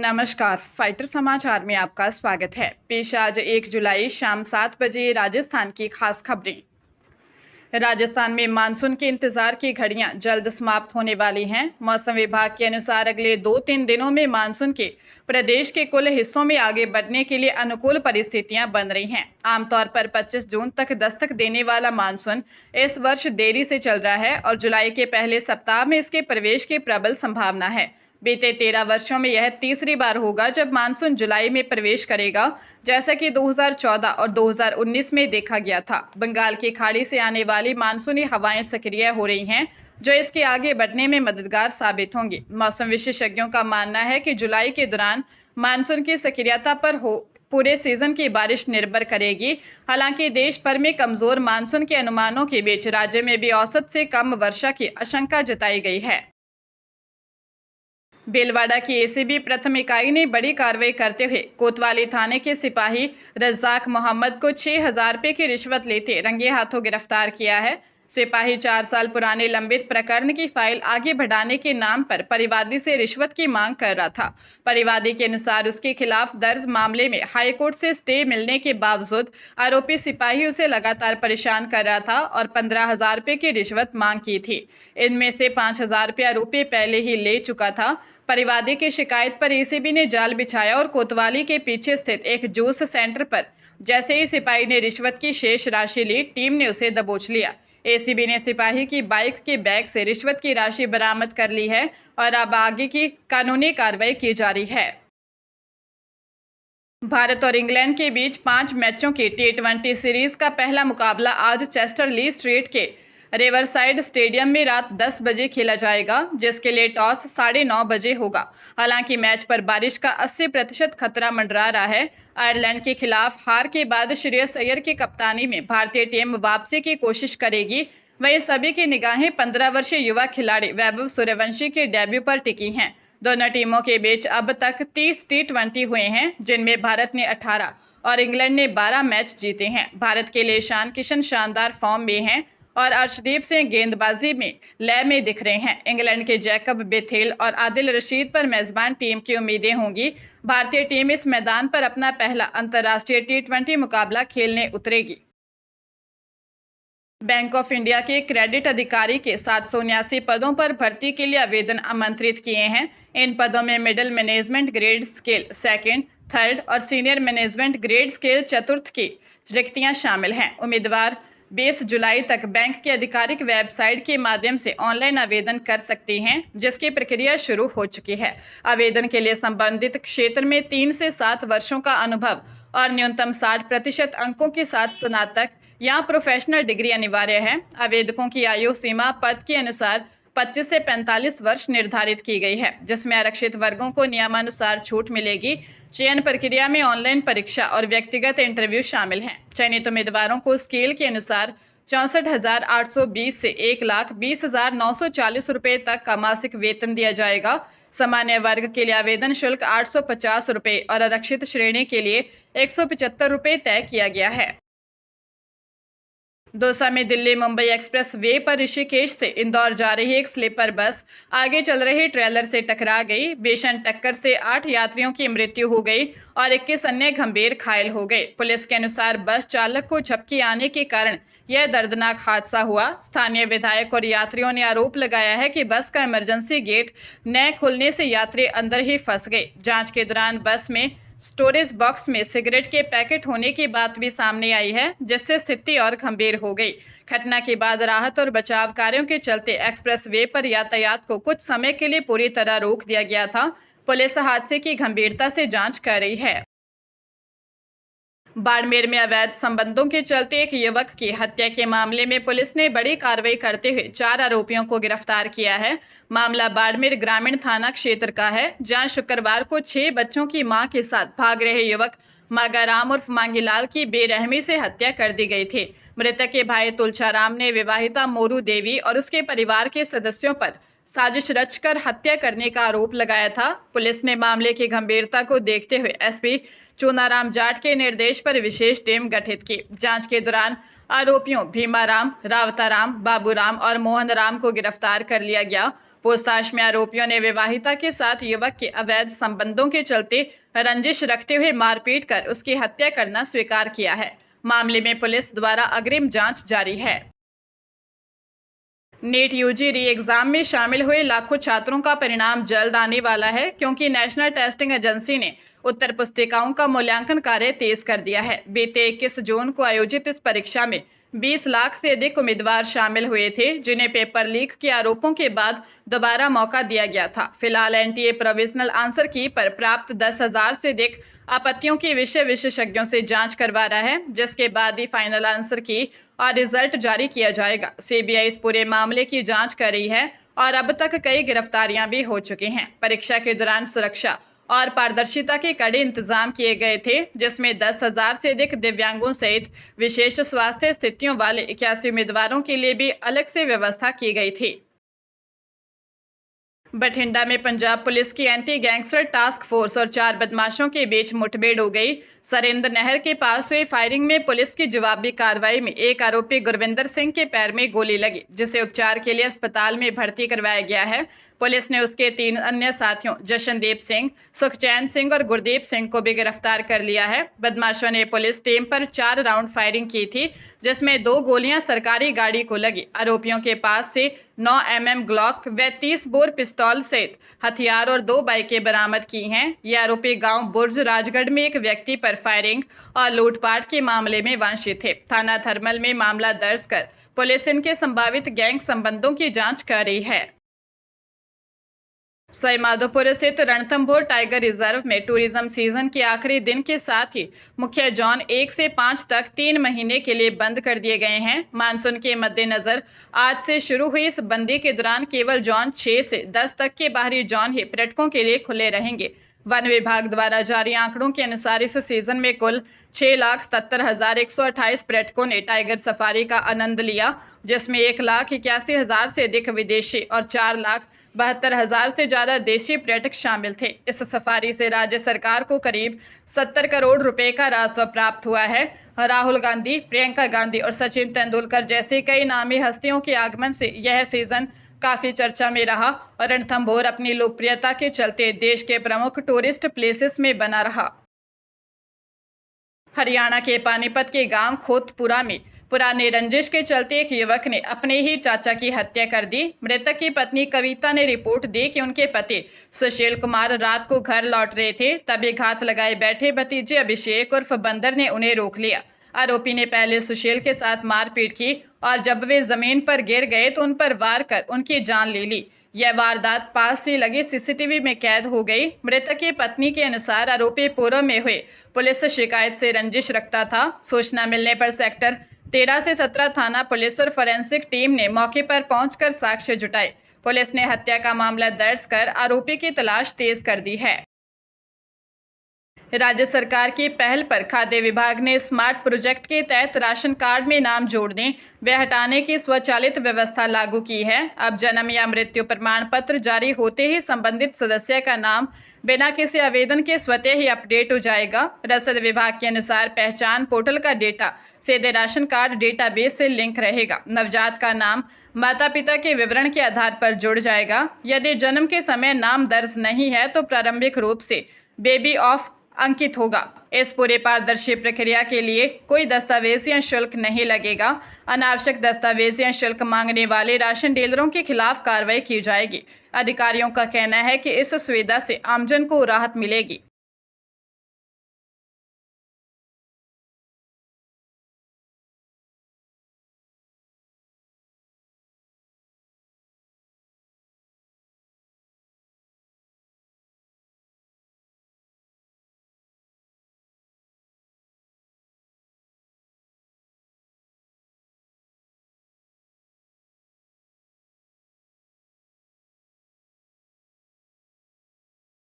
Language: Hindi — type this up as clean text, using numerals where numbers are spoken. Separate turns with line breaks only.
नमस्कार, फाइटर समाचार में आपका स्वागत है। पेश आज 1 जुलाई शाम 7 बजे राजस्थान की खास खबरें। राजस्थान में मानसून के इंतजार की घड़ियां जल्द समाप्त होने वाली हैं। मौसम विभाग के अनुसार अगले 2-3 दिनों में मानसून के प्रदेश के कुल हिस्सों में आगे बढ़ने के लिए अनुकूल परिस्थितियां बन रही हैं। आमतौर पर 25 जून तक दस्तक देने वाला मानसून इस वर्ष देरी से चल रहा है और जुलाई के पहले सप्ताह में इसके प्रवेश की प्रबल संभावना है। बीते 13 वर्षों में यह तीसरी बार होगा जब मानसून जुलाई में प्रवेश करेगा, जैसा कि 2014 और 2019 में देखा गया था। बंगाल की खाड़ी से आने वाली मानसूनी हवाएं सक्रिय हो रही हैं, जो इसके आगे बढ़ने में मददगार साबित होंगी। मौसम विशेषज्ञों का मानना है कि जुलाई के दौरान मानसून की सक्रियता पर पूरे सीजन की बारिश निर्भर करेगी। हालांकि देश भर में कमजोर मानसून के अनुमानों के बीच राज्य में भी औसत से कम वर्षा की आशंका जताई गई है। भीलवाड़ा की एसीबी प्रथम इकाई ने बड़ी कार्रवाई करते हुए कोतवाली थाने के सिपाही रज्जाक मोहम्मद को 6,000 रुपये की रिश्वत लेते रंगे हाथों गिरफ्तार किया है। सिपाही 4 साल पुराने लंबित प्रकरण की फाइल आगे बढ़ाने के नाम पर परिवादी से रिश्वत की मांग कर रहा था। परिवादी के अनुसार उसके खिलाफ दर्ज मामले में हाईकोर्ट से स्टे मिलने के बावजूद आरोपी सिपाही उसे लगातार परेशान कर रहा था और 15,000 रुपये की रिश्वत मांग की थी। इनमें से 5,000 रुपये पहले ही ले चुका था। परिवादी की शिकायत पर एसीबी ने जाल बिछाया और कोतवाली के पीछे स्थित एक जूस सेंटर पर जैसे ही सिपाही ने रिश्वत की शेष राशि ली, टीम ने उसे दबोच लिया। एसीबी ने सिपाही की बाइक के बैग से रिश्वत की राशि बरामद कर ली है और अब आगे की कानूनी कार्रवाई की जा रही है। भारत और इंग्लैंड के बीच 5 मैचों की T20 सीरीज का पहला मुकाबला आज चेस्टर ली स्ट्रीट के रिवरसाइड स्टेडियम में रात 10 बजे खेला जाएगा, जिसके लिए टॉस 9:30 बजे होगा। हालांकि मैच पर बारिश का 80% खतरा मंडरा रहा है। आयरलैंड के खिलाफ हार के बाद श्रेयस अय्यर की कप्तानी में भारतीय टीम वापसी की कोशिश करेगी। वहीं सभी की निगाहें 15 वर्षीय युवा खिलाड़ी वैभव सूर्यवंशी के डेब्यू पर टिकी हैं। दोनों टीमों के बीच अब तक 30 T20 हुए हैं, जिनमें भारत ने 18 और इंग्लैंड ने 12 मैच जीते हैं। भारत के लिए ईशान किशन शानदार फॉर्म में हैं और अर्शदीप सिंह गेंदबाजी में लय में दिख रहे हैं। इंग्लैंड के जैकब बेथेल और आदिल रशीद पर मेजबान टीम की उम्मीदें होंगी। भारतीय टीम इस मैदान पर अपना पहला अंतर्राष्ट्रीय T20 मुकाबला खेलने उतरेगी। बैंक ऑफ इंडिया के क्रेडिट अधिकारी के 779 पदों पर भर्ती के लिए आवेदन आमंत्रित किए हैं। इन पदों में middle management grade scale 2nd, 3rd और senior management grade scale 4th की रिक्तियां शामिल हैं। उम्मीदवार 20 जुलाई तक बैंक की आधिकारिक वेबसाइट के माध्यम से ऑनलाइन आवेदन कर सकती हैं, जिसकी प्रक्रिया शुरू हो चुकी है। आवेदन के लिए संबंधित क्षेत्र में 3 से 7 वर्षों का अनुभव और न्यूनतम 60% अंकों के साथ स्नातक या प्रोफेशनल डिग्री अनिवार्य है। आवेदकों की आयु सीमा पद के अनुसार 25 से 45 वर्ष निर्धारित की गई है, जिसमें आरक्षित वर्गों को नियमानुसार छूट मिलेगी। चयन प्रक्रिया में ऑनलाइन परीक्षा और व्यक्तिगत इंटरव्यू शामिल हैं। चयनित उम्मीदवारों को स्केल के अनुसार 64,820 से 1,20,940 रुपये तक का मासिक वेतन दिया जाएगा। सामान्य वर्ग के लिए आवेदन शुल्क 850 रुपये और आरक्षित श्रेणी के लिए 175 रुपये तय किया गया है। दौसा में दिल्ली मुंबई एक्सप्रेस वे पर ऋषिकेश से इंदौर जा रही एक स्लीपर बस आगे चल रहे ट्रेलर से टकरा गई। भीषण टक्कर से 8 यात्रियों की मृत्यु हो गई और 21 अन्य गंभीर घायल हो गए। पुलिस के अनुसार बस चालक को झपकी आने के कारण यह दर्दनाक हादसा हुआ। स्थानीय विधायक और यात्रियों ने आरोप लगाया है कि बस का इमरजेंसी गेट न खुलने से यात्री अंदर ही फंस गए। जांच के दौरान बस में स्टोरेज बॉक्स में सिगरेट के पैकेट होने की बात भी सामने आई है, जिससे स्थिति और गंभीर हो गई। घटना के बाद राहत और बचाव कार्यों के चलते एक्सप्रेस वे पर यातायात को कुछ समय के लिए पूरी तरह रोक दिया गया था। पुलिस हादसे की गंभीरता से जांच कर रही है। बाड़मेर में अवैध संबंधों के चलते एक युवक की हत्या के मामले में पुलिस ने बड़ी कार्रवाई करते हुए 4 आरोपियों को गिरफ्तार किया है। मामला बाड़मेर ग्रामीण थाना क्षेत्र का है, जहां शुक्रवार को 6 बच्चों की मां के साथ भाग रहे युवक मांगाराम उर्फ मांगीलाल की बेरहमी से हत्या कर दी गई थी। मृतक के भाई तुलछाराम ने विवाहिता मोरू देवी और उसके परिवार के सदस्यों पर साजिश रचकर हत्या करने का आरोप लगाया था। पुलिस ने मामले की गंभीरता को देखते हुए एसपी चूनाराम जाट के निर्देश पर विशेष टीम गठित की। जांच के दौरान आरोपियों भीमाराम, रावताराम, बाबूराम और मोहन राम को गिरफ्तार कर लिया गया। पूछताछ में आरोपियों ने विवाहिता के साथ युवक के अवैध संबंधों के चलते रंजिश रखते हुए मारपीट कर उसकी हत्या करना स्वीकार किया है। मामले में पुलिस द्वारा अग्रिम जांच जारी है। नीट यूजी री एग्जाम में शामिल हुए लाखों छात्रों का परिणाम जल्द आने वाला है, क्योंकि नेशनल टेस्टिंग एजेंसी ने उत्तर पुस्तिकाओं का मूल्यांकन कार्य तेज कर दिया है। बीते 21 जून को आयोजित इस परीक्षा में 20 लाख से अधिक उम्मीदवार शामिल हुए थे, जिन्हें पेपर लीक के आरोपों के बाद दोबारा मौका दिया गया था। फिलहाल एनटीए प्रोविजनल आंसर की पर प्राप्त 10,000 से अधिक आपत्तियों की विषय विशेषज्ञों से जांच करवा रहा है, जिसके बाद ही फाइनल आंसर की और रिजल्ट जारी किया जाएगा। सीबीआई इस पूरे मामले की जांच कर रही है और अब तक कई गिरफ्तारियां भी हो चुकी हैं। परीक्षा के दौरान सुरक्षा और पारदर्शिता के कड़े इंतजाम किए गए थे, जिसमें 10,000 से अधिक दिव्यांगों सहित विशेष स्वास्थ्य स्थितियों वाले 81 उम्मीदवारों के लिए भी अलग से व्यवस्था की गई थी। बठिंडा में पंजाब पुलिस की एंटी गैंगस्टर टास्क फोर्स और 4 बदमाशों के बीच मुठभेड़ हो गई। सरेंद नहर के पास हुई फायरिंग में पुलिस की जवाबी कार्रवाई में एक आरोपी गुरविंदर सिंह के पैर में गोली लगी, जिसे उपचार के लिए अस्पताल में भर्ती करवाया गया है। पुलिस ने उसके 3 अन्य साथियों जशनदीप सिंह, सुखचैन सिंह और गुरदीप सिंह को भी गिरफ्तार कर लिया है। बदमाशों ने पुलिस टीम पर 4 राउंड फायरिंग की थी, जिसमें 2 गोलियां सरकारी गाड़ी को लगी। आरोपियों के पास से 9 mm ग्लॉक व 30 बोर पिस्तौल सहित हथियार और 2 बाइकें बरामद की हैं। ये आरोपी गांव बुर्ज राजगढ़ में एक व्यक्ति पर फायरिंग और लूटपाट के मामले में वांछित थे। थाना थर्मल में मामला दर्ज कर पुलिस इनके संभावित गैंग संबंधों की जांच कर रही है। सवाईमाधोपुर स्थित रणथंभौर टाइगर रिजर्व में टूरिज्म सीजन के आखिरी दिन के साथ ही मुख्य जोन 1 से 5 तक 3 महीने के लिए बंद कर दिए गए हैं। मानसून के मद्देनजर आज से शुरू हुई इस बंदी के दौरान केवल जोन 6 से 10 तक के बाहरी जोन ही पर्यटकों के लिए खुले रहेंगे। वन विभाग द्वारा जारी आंकड़ों के अनुसार इस सीजन में कुल 6,77,128 पर्यटकों ने टाइगर सफारी का आनंद लिया, जिसमें 1,81,000 से अधिक विदेशी और 4,72,000 से ज़्यादा देशी पर्यटक शामिल थे। इस सफारी से राज्य सरकार को करीब 70 करोड़ रुपए का राजस्व प्राप्त हुआ है। राहुल गांधी, प्रियंका गांधी और सचिन तेंदुलकर जैसे कई नामी हस्तियों के आगमन से यह सीजन काफी चर्चा में रहा और रणथंभौर अपनी लोकप्रियता के चलते देश के प्रमुख टूरिस्ट प्लेसेस में बना रहा। हरियाणा के पानीपत के गांव खोतपुरा में पुराने रंजिश के चलते एक युवक ने अपने ही चाचा की हत्या कर दी। मृतक की पत्नी कविता ने रिपोर्ट दी कि उनके पति सुशील कुमार रात को घर लौट रहे थे, तभी घात लगाए बैठे भतीजे अभिषेक उर्फ बंदर ने उन्हें रोक लिया। आरोपी ने पहले सुशील के साथ मारपीट की और जब वे जमीन पर गिर गए तो उन पर वार कर उनकी जान ले ली। यह वारदात पास से लगे सीसीटीवी में कैद हो गई। मृतक की पत्नी के अनुसार आरोपी पूर्व में हुए पुलिस शिकायत से रंजिश रखता था। सूचना मिलने पर सेक्टर 13 से 17 थाना पुलिस और फोरेंसिक टीम ने मौके पर पहुंचकर साक्ष्य जुटाए। पुलिस ने हत्या का मामला दर्ज कर आरोपी की तलाश तेज कर दी है। राज्य सरकार की पहल पर खाद्य विभाग ने स्मार्ट प्रोजेक्ट के तहत राशन कार्ड में नाम जोड़ने व हटाने की स्वचालित व्यवस्था लागू की है। अब जन्म या मृत्यु प्रमाण पत्र जारी होते ही संबंधित सदस्य का नाम बिना किसी आवेदन के स्वतः ही अपडेट हो जाएगा। रसद विभाग के अनुसार पहचान पोर्टल का डेटा सीधे राशन कार्ड डेटाबेस से लिंक रहेगा। नवजात का नाम माता पिता के विवरण के आधार पर जुड़ जाएगा। यदि जन्म के समय नाम दर्ज नहीं है तो प्रारंभिक रूप से बेबी ऑफ अंकित होगा। इस पूरे पारदर्शी प्रक्रिया के लिए कोई दस्तावेज या शुल्क नहीं लगेगा। अनावश्यक दस्तावेज या शुल्क मांगने वाले राशन डीलरों के खिलाफ कार्रवाई की जाएगी। अधिकारियों का कहना है कि इस सुविधा से आमजन को राहत मिलेगी।